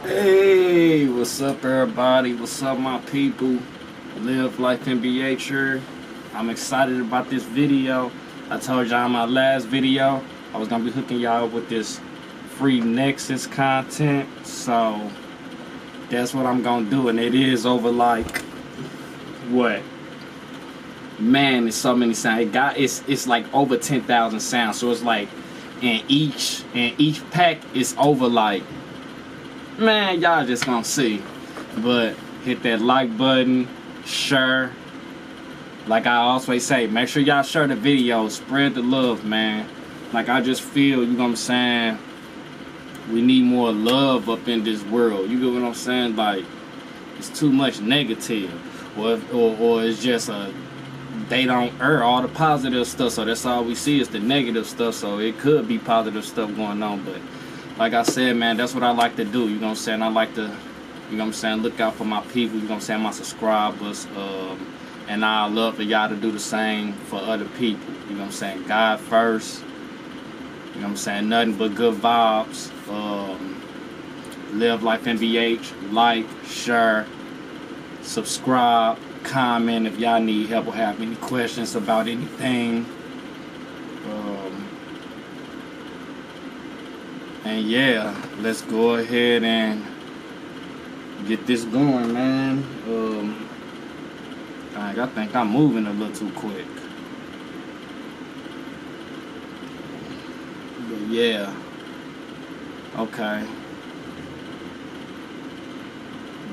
Hey, what's up everybody? What's up my people? LiveLife ygnbhh here. I'm excited about this video. I told y'all in my last video I was gonna be hooking y'all with this free Nexus content. So that's what I'm gonna do, and it is over like what? Man, it's so many sounds. It's like over 10,000 sounds. So it's like in each pack it's over like, man, y'all just gonna see. But hit that like button, share. Like I always say, make sure y'all share the video, spread the love, man. Like I just feel, you know what I'm saying, we need more love up in this world. You get what I'm saying? Like it's too much negative, or it's just they don't air all the positive stuff, so that's all we see is the negative stuff. So it could be positive stuff going on, but like I said, man, that's what I like to do. You know what I'm saying? I like to, you know what I'm saying, look out for my people, you know what I'm saying, my subscribers, and I love for y'all to do the same for other people. You know what I'm saying? God first. You know what I'm saying? Nothing but good vibes. LiveLife ygnbhh, like, share, subscribe, comment if y'all need help or have any questions about anything. And yeah, let's go ahead and get this going, man. I think I'm moving a little too quick. But yeah. Okay.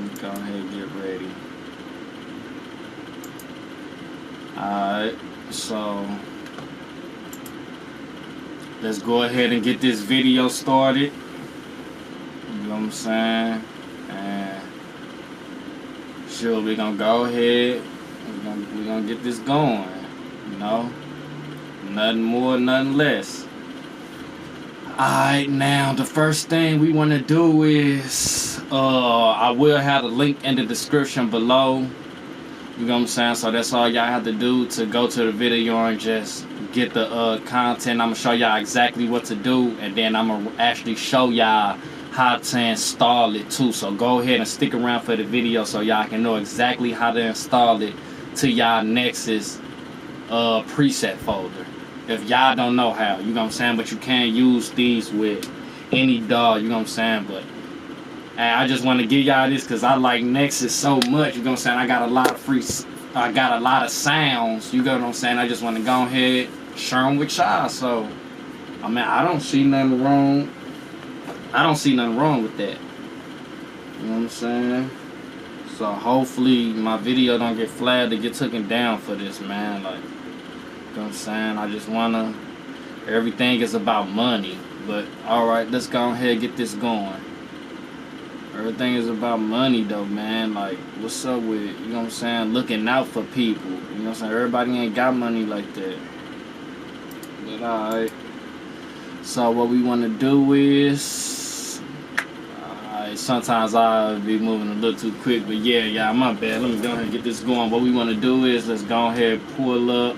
Let's go ahead and get ready. Alright, so let's go ahead and get this video started. You know what I'm saying? And sure, we're gonna go ahead. We're gonna get this going. You know? Nothing more, nothing less. Alright, now the first thing we wanna do is I will have a link in the description below. You know what I'm saying? So that's all y'all have to do to go to the video and just get the content. I'm gonna show y'all exactly what to do, and then I'm gonna actually show y'all how to install it too. So go ahead and stick around for the video so y'all can know exactly how to install it to y'all Nexus preset folder. If y'all don't know how, you know what I'm saying, but you can use these with any DAW, you know what I'm saying. But I just want to give y'all this because I like Nexus so much, you know what I'm saying. I got a lot of sounds, you know what I'm saying. I just want to go ahead, share them with y'all. So I mean, I don't see nothing wrong. I don't see nothing wrong with that. You know what I'm saying? So hopefully my video don't get flagged or get taken down for this, man. Like, you know what I'm saying? I just wanna, everything is about money. But alright, let's go ahead and get this going. Everything is about money though, man. Like, what's up with, you know what I'm saying, looking out for people. You know what I'm saying? Everybody ain't got money like that. But alright. So what we wanna do is, sometimes I'll be moving a little too quick, but yeah, my bad. Let me go ahead and get this going. What we wanna do is, let's go ahead and pull up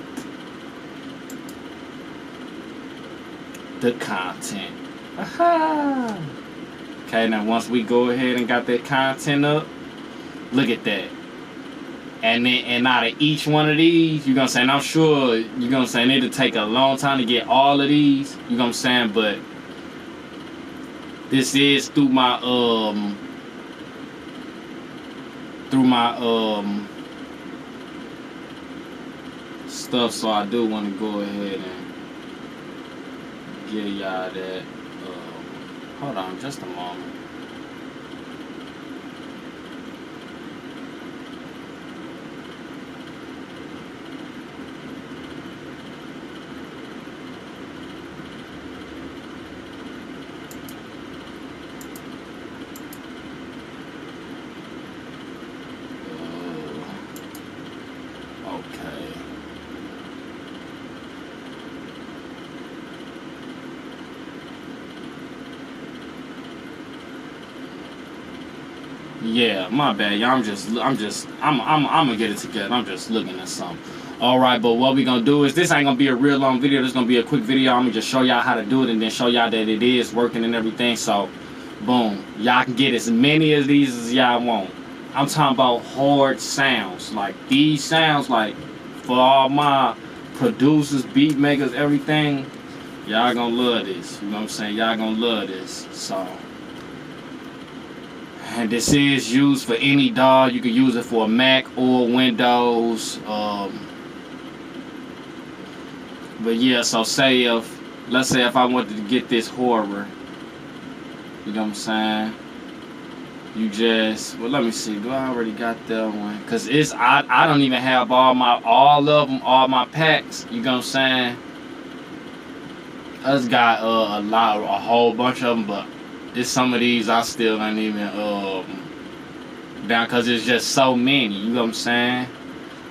the content. Aha! Okay, now once we go ahead and got that content up, look at that. And then, and out of each one of these, you know what I'm saying, I'm sure, you know what I'm saying, it'll take a long time to get all of these, you know what I'm saying, but this is through my stuff, so I do want to go ahead and give y'all that. Hold on just a moment. Okay. Yeah, my bad, y'all. I'm gonna get it together. I'm just looking at something. Alright, but what we gonna do is, this ain't gonna be a real long video. This gonna be a quick video. I'm gonna just show y'all how to do it and then show y'all that it is working and everything. So Boom. Y'all can get as many of these as y'all want. I'm talking about hard sounds. Like these sounds, like for all my producers, beat makers, everything, y'all gonna love this. You know what I'm saying? Y'all gonna love this. So, and this is used for any DAW. You can use it for a Mac or Windows. But yeah, so let's say if I wanted to get this horror, you know what I'm saying? You just, well, let me see. Do I already got that one? Cause I don't even have all my packs. You know what I'm saying? I just got a whole bunch of them, but it's some of these I still ain't even down, cause it's just so many. You know what I'm saying?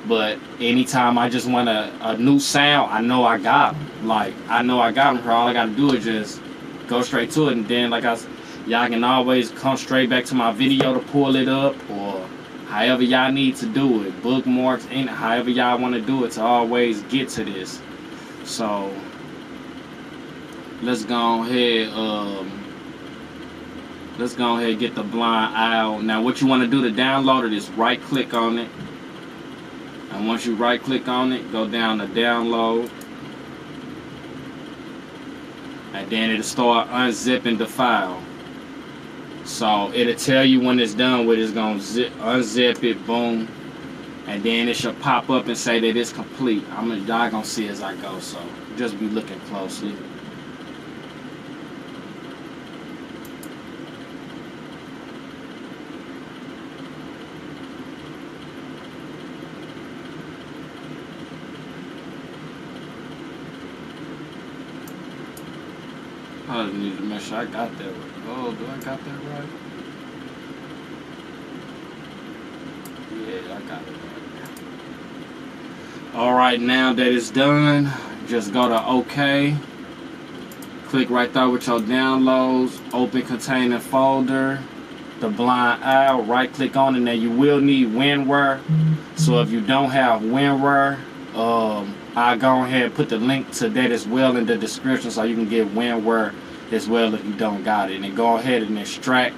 But anytime I just want a new sound, I know I got them. Like I know I got them. All I gotta do is just go straight to it, and then y'all can always come straight back to my video to pull it up, or however y'all need to do it, bookmarks, and however y'all want to do it to always get to this. So let's go ahead and get the blind owl. Now what you want to do to download it is right click on it, and once you right click on it, go down to download, and then it'll start unzipping the file. So it'll tell you when it's done with it. It's gonna unzip it, boom, and then it should pop up and say that it's complete. Y'all gonna see as I go, so just be looking closely. I just need to make sure I got that right. Oh, do I got that right? Yeah, I got it right. Alright, now that it's done, just go to OK. Click right there with your downloads. Open containing folder. The blind owl. Right click on it. Now you will need WinRAR. So if you don't have WinRAR, I'll go ahead and put the link to that as well in the description, so you can get WinRAR as well if you don't got it. And then go ahead and extract.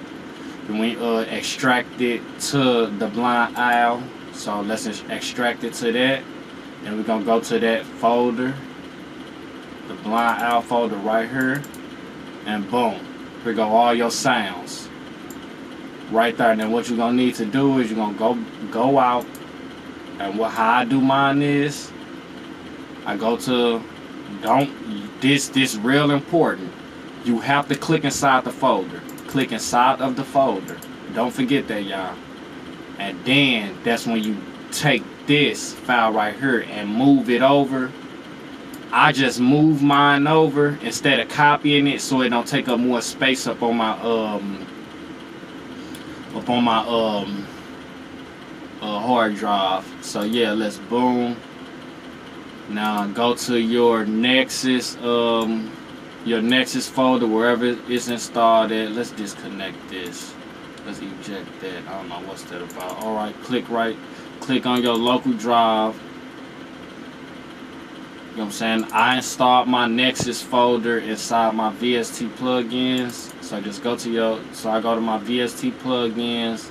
And we extract it to the blind owl. So let's extract it to that. And we're gonna go to that folder, the blind owl folder right here, and boom, here go all your sounds right there. And then what you're gonna need to do is you're gonna go out, and how I do mine is I go to this real important. You have to click inside the folder. Click inside of the folder. Don't forget that, y'all. And then that's when you take this file right here and move it over. I just move mine over instead of copying it, so it don't take up more space up on my hard drive. So yeah, let's boom. Now go to your Nexus folder, wherever it's installed at. Let's disconnect this. Let's eject that. I don't know what's that about. Alright, click on your local drive. You know what I'm saying? I installed my Nexus folder inside my VST plugins. So just go to I go to my VST plugins,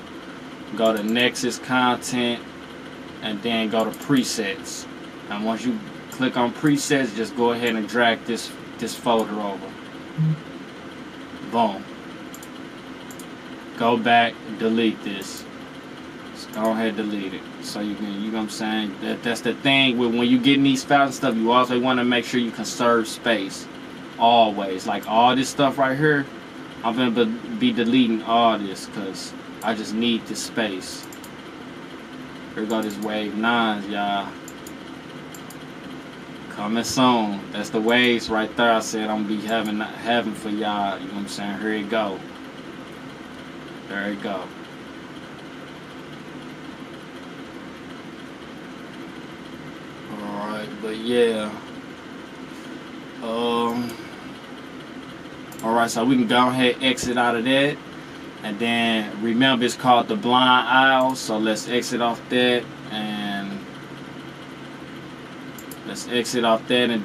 go to Nexus content, and then go to presets. And once you click on presets, just go ahead and drag this folder over. Boom. Go back, delete this. Just go ahead, delete it. So you know what I'm saying? That's the thing with when you get in these files and stuff, you also want to make sure you conserve space. Always. Like all this stuff right here, I'm gonna be deleting all this because I just need this space. Here go this wave 9s, y'all. Coming soon. That's the waves right there. I said I'm gonna be having for y'all. You know what I'm saying? Here you go. There you go. Alright, but yeah. Alright, so we can go ahead and exit out of that. And then remember, it's called the blind owl. So let's exit off that, and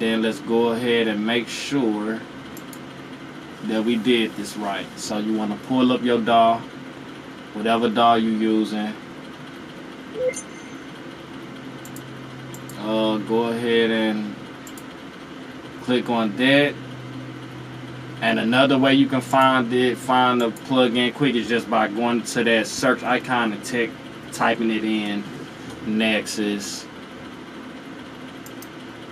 then let's go ahead and make sure that we did this right. So you want to pull up your DAW, whatever DAW you using. Go ahead and click on that. And another way you can find the plugin quick is just by going to that search icon and typing it in Nexus.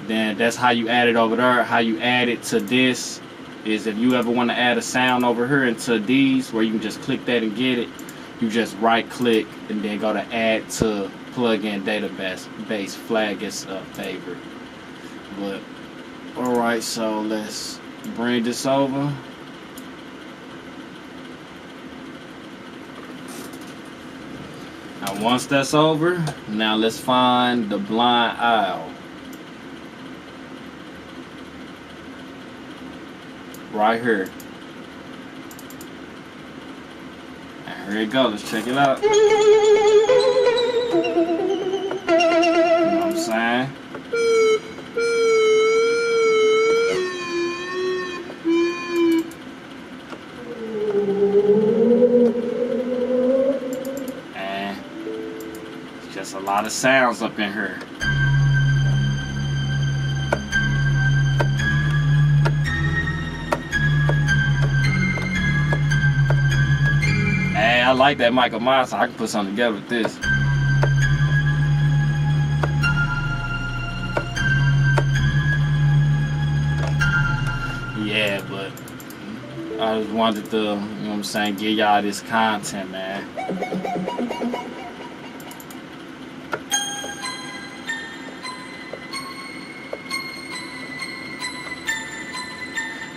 Then that's how you add it over there. How you add it to this is if you ever want to add a sound over here into these, where you can just click that and get it, you just right click and then go to add to plugin database, flag as a favorite. But alright, so let's bring this over. Now once that's over, now let's find the blind owl. Right here. And here it goes. Let's check it out. You know what I'm saying? And it's just a lot of sounds up in here. I like that Michael Myers, so I can put something together with this. Yeah, but I just wanted to, you know what I'm saying, give y'all this content, man.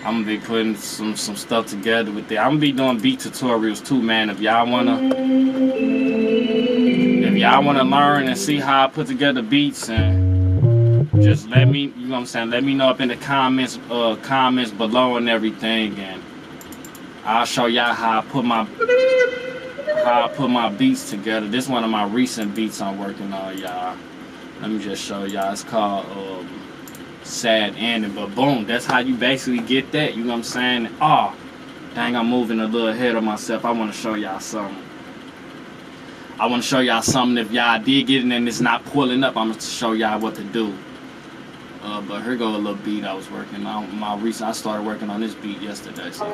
I'm gonna be putting some stuff together with it. I'm gonna be doing beat tutorials too, man. If y'all wanna learn and see how I put together beats, and just let me, you know what I'm saying, let me know up in the comments below and everything, and I'll show y'all how I put my beats together. This is one of my recent beats I'm working on, y'all. Let me just show y'all. It's called Sad Ending, but boom, that's how you basically get that, you know what I'm saying? Oh, dang, I'm moving a little ahead of myself. I want to show y'all something. If y'all did get it and it's not pulling up, I'm going to show y'all what to do. But here go a little beat I was working on. I started working on this beat yesterday, so.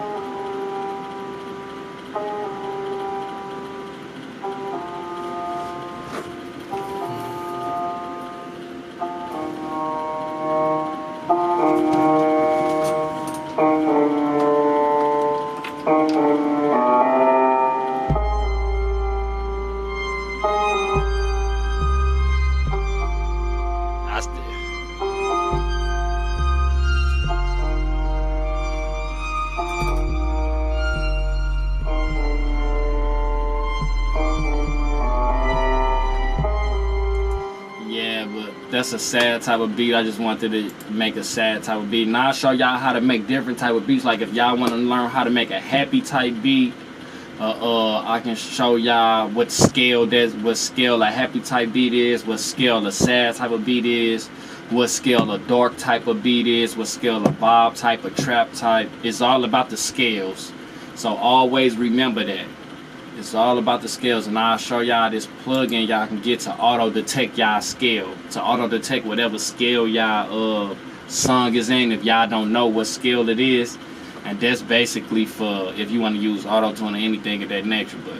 That's a sad type of beat. I just wanted to make a sad type of beat. Now I'll show y'all how to make different type of beats. Like if y'all want to learn how to make a happy type beat, I can show y'all what scale a happy type beat is, what scale a sad type of beat is, what scale a dark type of beat is, what scale a bob type, a trap type. It's all about the scales. So always remember that. It's all about the scales, and I'll show y'all this plugin y'all can get to auto detect y'all scale, to auto detect whatever scale y'all song is in if y'all don't know what scale it is. And that's basically for if you want to use auto tune or anything of that nature. But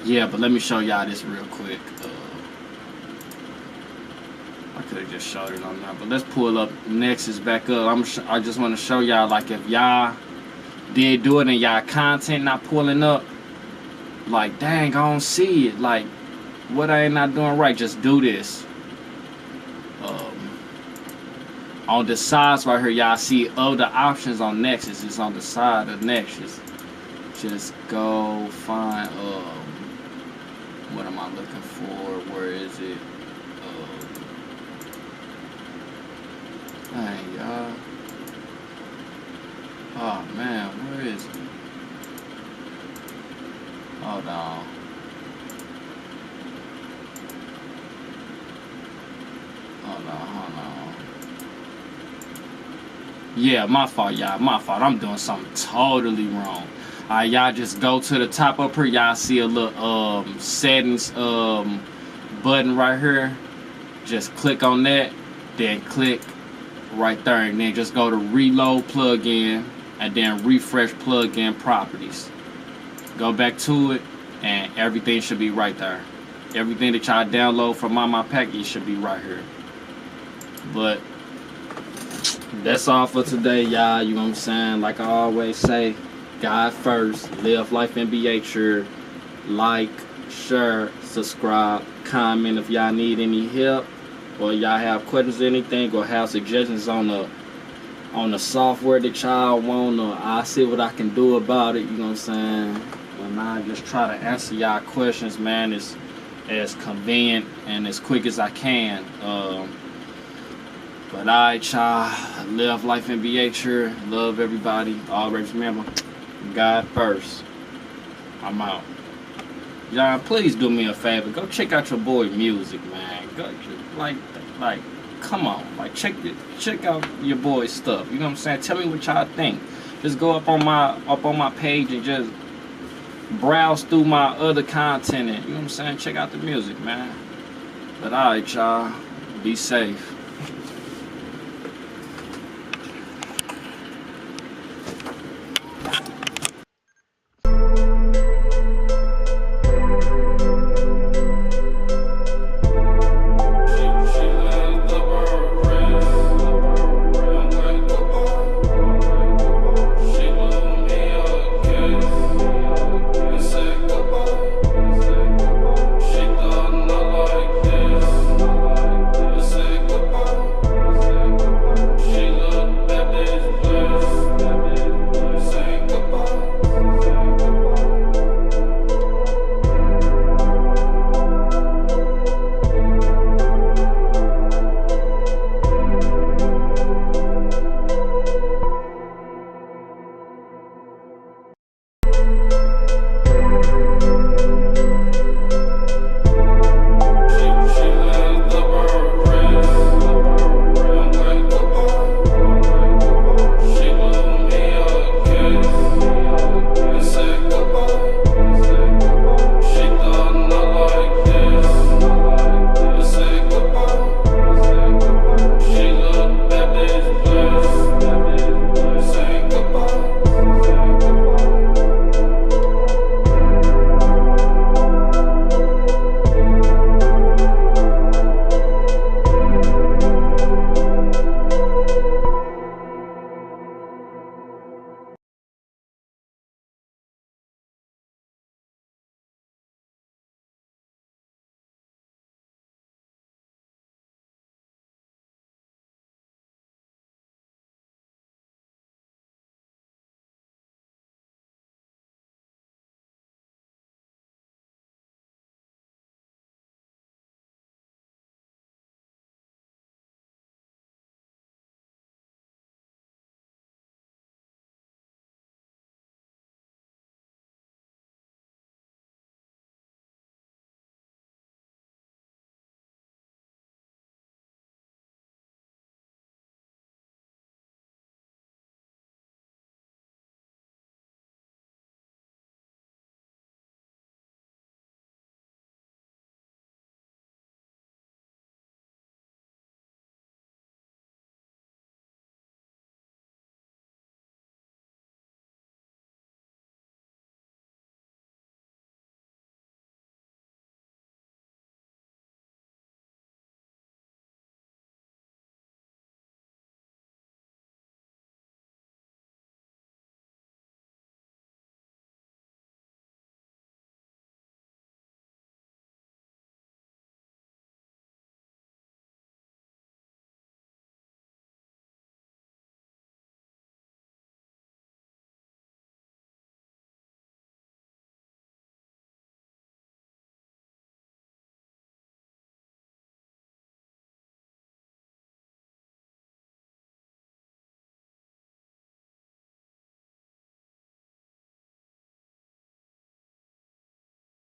yeah, but let me show y'all this real quick. I could have just showed it on there, but let's pull up Nexus back up. I just want to show y'all, like, if y'all did do it and y'all content not pulling up, like, dang, I don't see it, like, what I ain't not doing right, just do this. On the sides right here, y'all see other options on Nexus. It's on the side of Nexus. Just go find, what am I looking for? Where is it? Dang, y'all. Oh man, where is it? Hold on. Hold on. Yeah, my fault, y'all. My fault. I'm doing something totally wrong. Alright, y'all just go to the top up here. Y'all see a little settings button right here. Just click on that, then click right there, and then just go to reload plugin and then refresh plugin properties. Go back to it, and everything should be right there. Everything that y'all download from my package should be right here. But that's all for today, y'all. You know what I'm saying? Like I always say, God first, live life and be sure. Like, share, subscribe, comment if y'all need any help, or y'all have questions or anything, or have suggestions on the software that y'all want, or I'll see what I can do about it. You know what I'm saying? And I just try to answer y'all questions, man, as convenient and as quick as I can. But alright, y'all, live life and be sure. Love everybody. Always remember, God first. I'm out. Y'all, please do me a favor. Go check out your boy music, man. Go, like, come on. Like, check out your boy's stuff. You know what I'm saying? Tell me what y'all think. Just go up on my page and just browse through my other content. And, you know what I'm saying? Check out the music, man. But alright, y'all, be safe.